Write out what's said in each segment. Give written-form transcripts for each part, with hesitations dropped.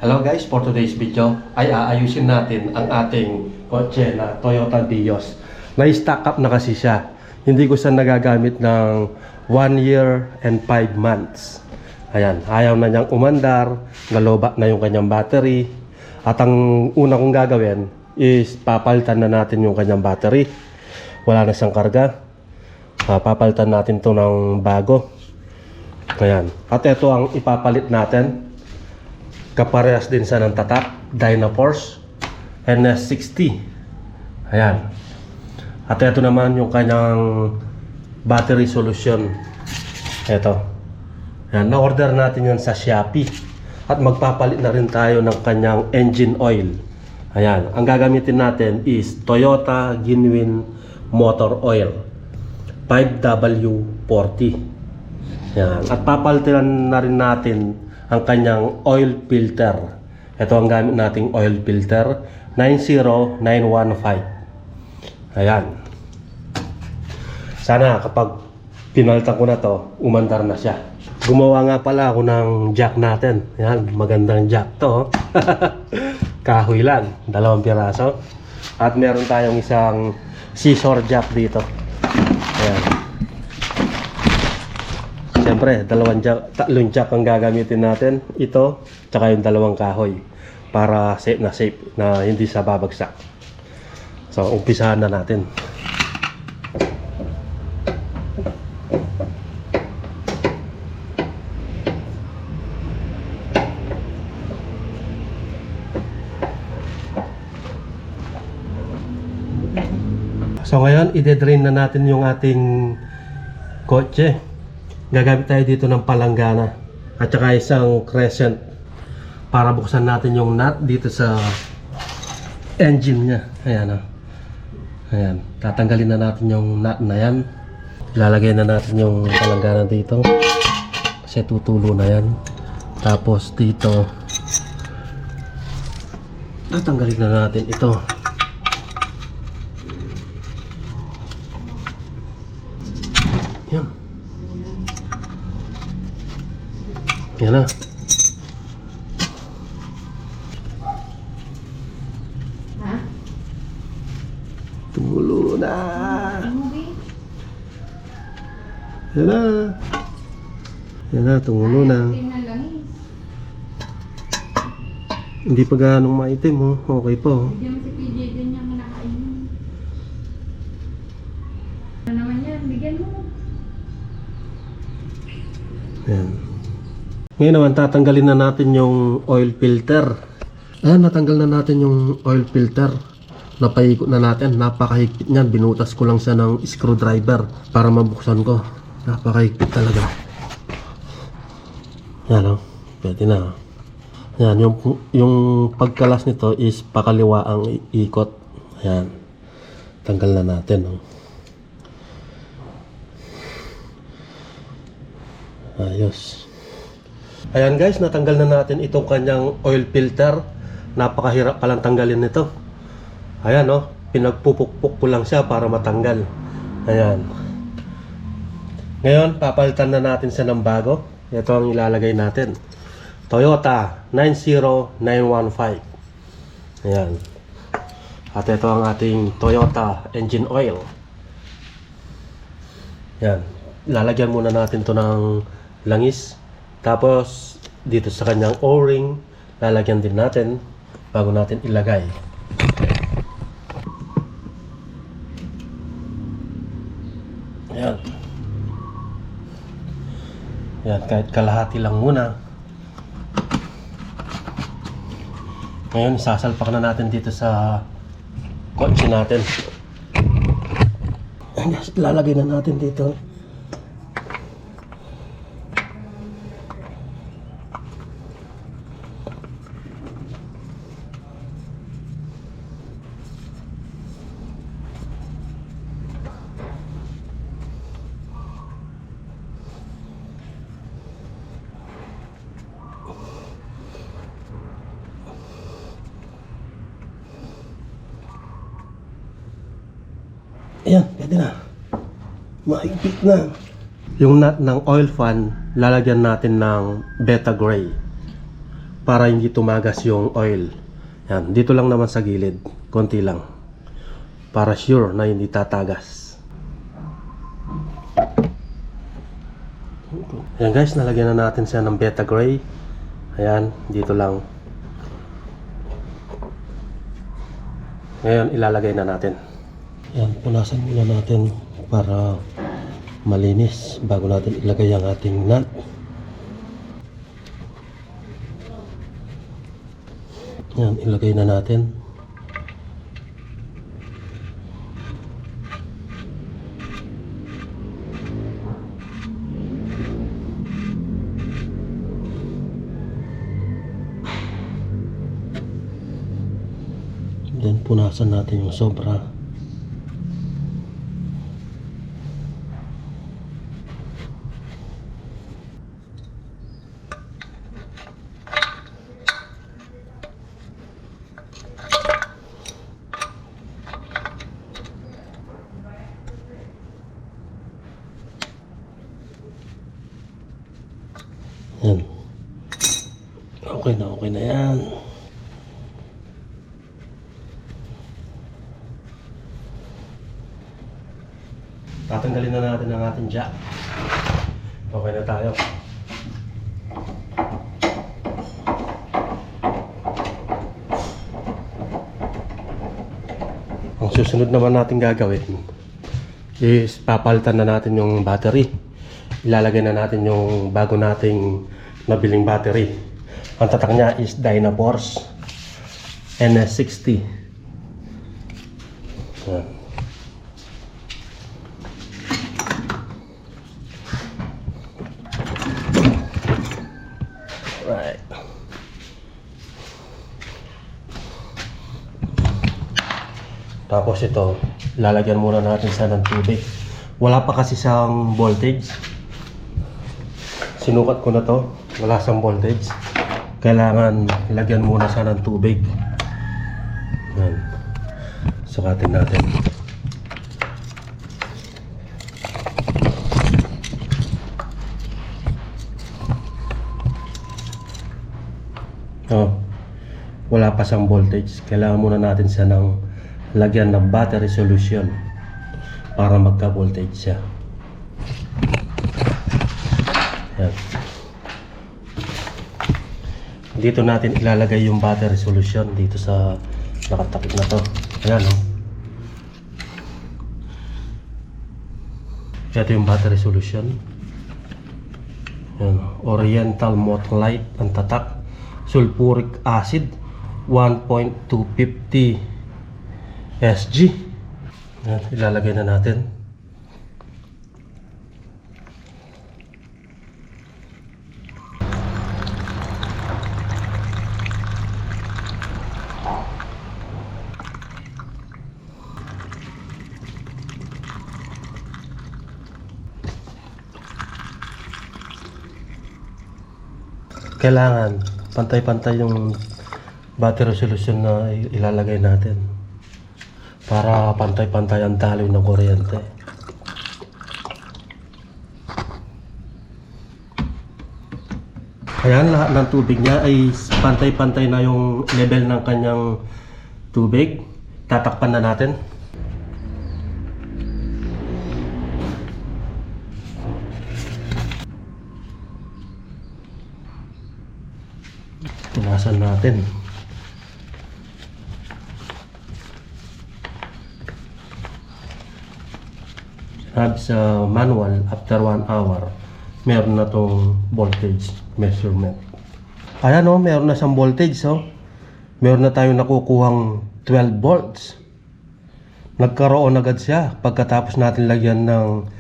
Hello guys, for today's video ay aayusin natin ang ating kotse na Toyota Vios. Na-stock up na kasi siya. Hindi ko siya nagagamit ng 1 year and 5 months. Ayan, ayaw na niyang umandar, naloba na yung kanyang battery. At ang una kong gagawin is papalitan na natin yung kanyang battery. Wala na siyang karga. Papalitan natin to ng bago. Ayan, at ito ang ipapalit natin. Kaparehas din sa ng tatak, Dynaforce NS60. Ayan. At ito naman yung kanyang battery solution. Ito. Ayan, na-order natin yan sa Shopee. At magpapalit na rin tayo ng kanyang engine oil. Ayan. Ang gagamitin natin is Toyota Genuine Motor Oil 5W40. Ayan. At papalitan na rin natin ang kanyang oil filter. Ito ang gamit nating oil filter 90915. Ayan. Sana kapag pinalitan ko na to, umandar na siya. Gumawa nga pala ako ng jack natin. Ayan, magandang jack to. Kahoy lang, 2 piraso. At meron tayong isang scissor jack dito. Ayan. Siyempre, 3 jack ang gagamitin natin. Ito, tsaka yung 2 kahoy. Para safe na hindi sa babagsak. So, umpisahan na natin. So, ngayon, i-drain na natin yung ating kotse. Gagamit tayo dito ng palanggana at saka isang crescent para buksan natin yung nut dito sa engine nya. Ayan o. Ayan. Tatanggalin na natin yung nut na yan. Ilalagay na natin yung palanggana dito kasi tutulo na yan. Tapos dito tatanggalin na natin ito. Yan. Yan na. Tumulo na. Yan na. Yan na, tumulo na. Hindi pa ganong maitim oh. Okay po. Hindi naman si PJ din niya kinakainin. Ano naman yan? Bigyan mo. Yan. Ngayon naman tatanggalin na natin yung oil filter. Ayan, natanggal na natin yung oil filter. Napaikot na natin. Napakahigpit niyan. Binutas ko lang siya ng screwdriver para mabuksan ko. Napakahigpit talaga. Yan o. Pwede na. Yan. Yung pagkalas nito is pakaliwa ang ikot. Ayan. Tanggal na natin. O. Ayos. Ayan guys, natanggal na natin itong kanyang oil filter. Napakahirap palang tanggalin nito. Ayan o, pinagpupukpuk ko lang siya para matanggal. Ayan. Ngayon, papalitan na natin siya ng bago. Ito ang ilalagay natin. Toyota 90915. Ayan. At ito ang ating Toyota engine oil. Ayan. Lalagyan muna natin to ng langis. Tapos dito sa kanyang O-ring lalagyan din natin bago natin ilagay. Ayan. Ayan, kahit kalahati lang muna. Ngayon sasalpak na natin dito sa kotse natin. Ayan, lalagay na natin dito. Ayan, pwede na. Mahigpit na. Yung nut ng oil fan, lalagyan natin ng Beta Gray para hindi tumagas yung oil. Yan, dito lang naman sa gilid, konti lang. Para sure na hindi tatagas. Ayan guys, nalagyan na natin siya ng Beta Gray. Ayan, dito lang. Ngayon, ilalagay na natin. Ayan, punasan muna natin para malinis bago natin ilagay ang ating nut. Ayan, ilagay na natin. Then punasan natin yung sobra. Yan. Okay na yan. Tatanggalin na natin ang ating jack. Okay na tayo. Ang susunod naman natin gagawin is papalitan na natin yung battery. Ilalagay na natin yung bago nating nabiling battery. Ang tatak niya is Dynaforce NS60. Yan. Right. Tapos ito, lalagyan muna natin sa ng tubig. Wala pa kasi siyang voltage. Sinukat ko na to, wala siyang voltage. Kailangan lagyan muna siya ng tubig. Yan. Sukatin natin. Oh, wala pa siyang voltage. Kailangan muna natin siya ng lagyan ng battery solution para magka-voltage siya. Yan. Dito natin ilalagay yung battery solution dito sa nakatakip na to. Ayan, oh. Ito yung battery solution. Yan. Oriental Motolite ang tatak. Sulfuric acid 1.250 SG. Yan, ilalagay na natin. Kailangan pantay-pantay yung battery solution na ilalagay natin para pantay-pantay ang daloy ng kuryente. Ayan, lahat ng tubig niya ay pantay-pantay na yung level ng kanyang tubig. Tatakpan na natin. Punasan natin. Sabi sa manual, after 1 hour, meron na tong voltage measurement. Ayan, oh, meron na siyang voltage, oh. Meron na tayong nakukuhang 12 volts. Nagkaroon agad siya pagkatapos natin lagyan ng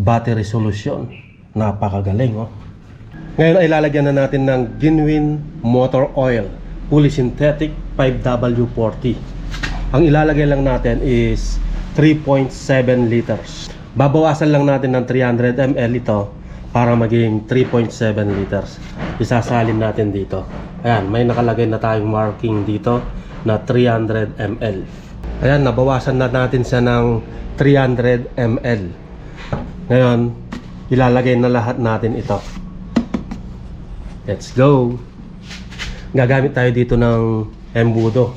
battery solution. Napakagaling, oh. Ngayon ay lalagyan na natin ng genuine motor oil, fully synthetic 5W40. Ang ilalagay lang natin is 3.7 liters. Babawasan lang natin ng 300 ml ito para maging 3.7 liters. Isasalin natin dito. Ayan, may nakalagay na tayong marking dito na 300 ml. Ayan, nabawasan na natin siya ng 300 ml. Ngayon, ilalagay na lahat natin ito. Let's go! gagamit tayo dito ng embudo.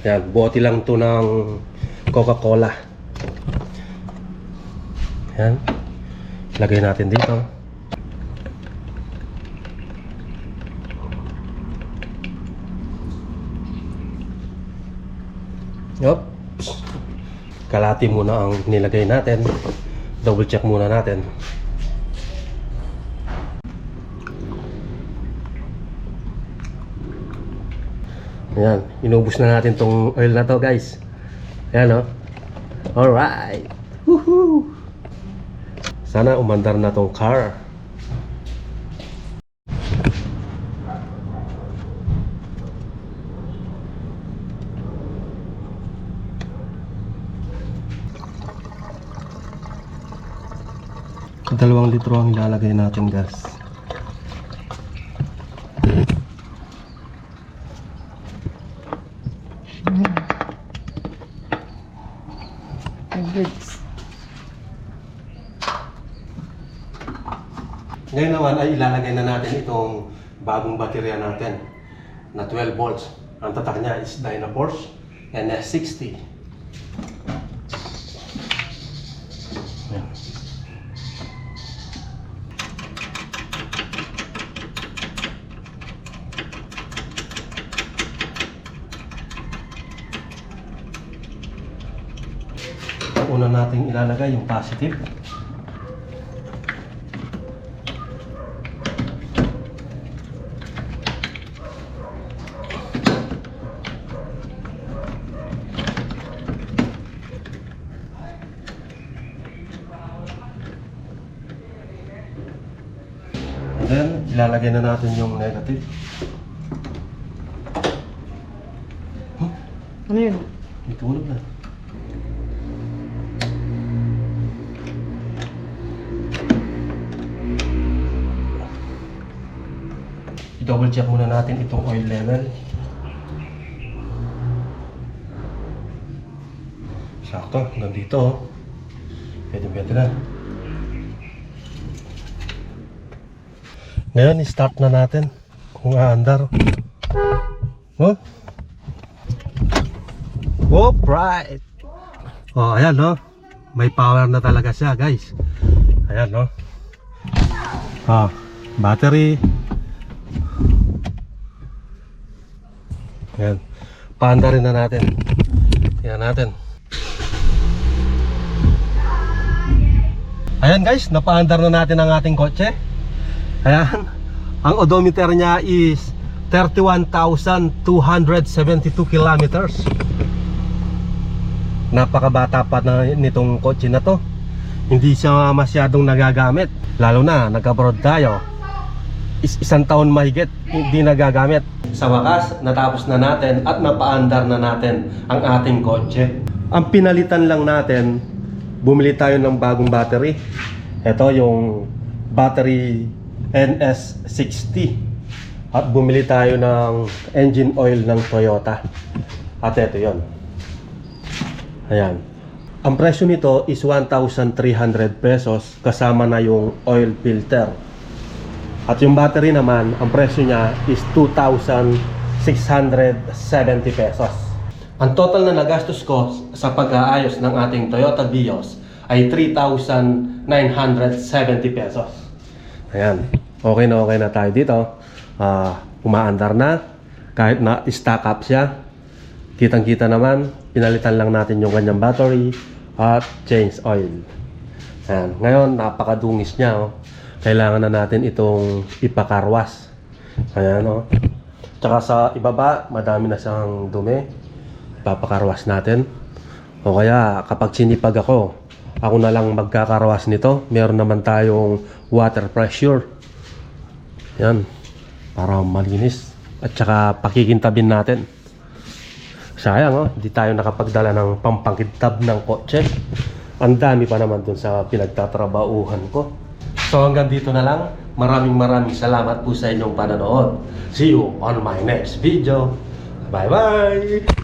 Yan, bote lang to ng Coca-Cola. Yan. Lagay natin dito. Yup. Kalati muna ang nilagay natin. Double check muna natin. Ayan, inubos na natin tong oil na to, guys. Ayan, oh. Alright. Woohoo! Sana umandar na tong car. Dalawang litro ang ilalagay natin, guys. Ngayon naman ay ilalagay na natin itong bagong baterya natin na 12 volts. Ang tatak niya is Dynaforce NS60. Ayan. Ang una nating ilalagay yung positive. Then, ilalagay na natin yung negative. Ano yun? May tulog na. I-double check muna natin itong oil level. Sakto, nandito oh. Pwede na. Ngayon, i-start na natin kung aandar. Oh. Oh, right. Oh, ayan no. May power na talaga siya, guys. Ayan no. Ah, battery. Ayan. Paandarin na natin. Tingnan natin. Ayan guys, napaandar na natin ang ating kotse. Ayan, ang odometer niya is 31,272 kilometers. Napakabata pa na nitong kotse na to. Hindi siya masyadong nagagamit. Lalo na, nag-abroad tayo. Isang taon mahigit, hindi nagagamit. Sa wakas, natapos na natin at napaandar na natin ang ating kotse. Ang pinalitan lang natin, bumili tayo ng bagong battery. Ito yung battery NS60 at bumili tayo ng engine oil ng Toyota at ito yon. Ayan, ang presyo nito is 1,300 pesos kasama na yung oil filter, at yung battery naman ang presyo niya is 2,670 pesos. Ang total na nagastos ko sa pag-aayos ng ating Toyota Vios ay 3,970 pesos. Ayan, okay na tayo dito. Umaandar na. Kahit na stack up siya, kitang-kita naman. Pinalitan lang natin yung kanyang battery at change oil. Ayan, ngayon napakadungis niya oh. Kailangan na natin itong ipakarwas. Ayan oh. Tsaka sa ibaba, madami na siyang dumi. Ipapakarwas natin. O kaya kapag sinipag ako na lang magkakarwas nito. Meron naman tayong water pressure. Yan, para malinis. At saka pakikintabin natin. Sayang oh, hindi tayo nakapagdala ng pampangkintab ng kotse. Ang dami pa naman dun sa pinagtatrabahuhan ko. So hanggang dito na lang. Maraming salamat po sa inyong panonood. See you on my next video. Bye bye!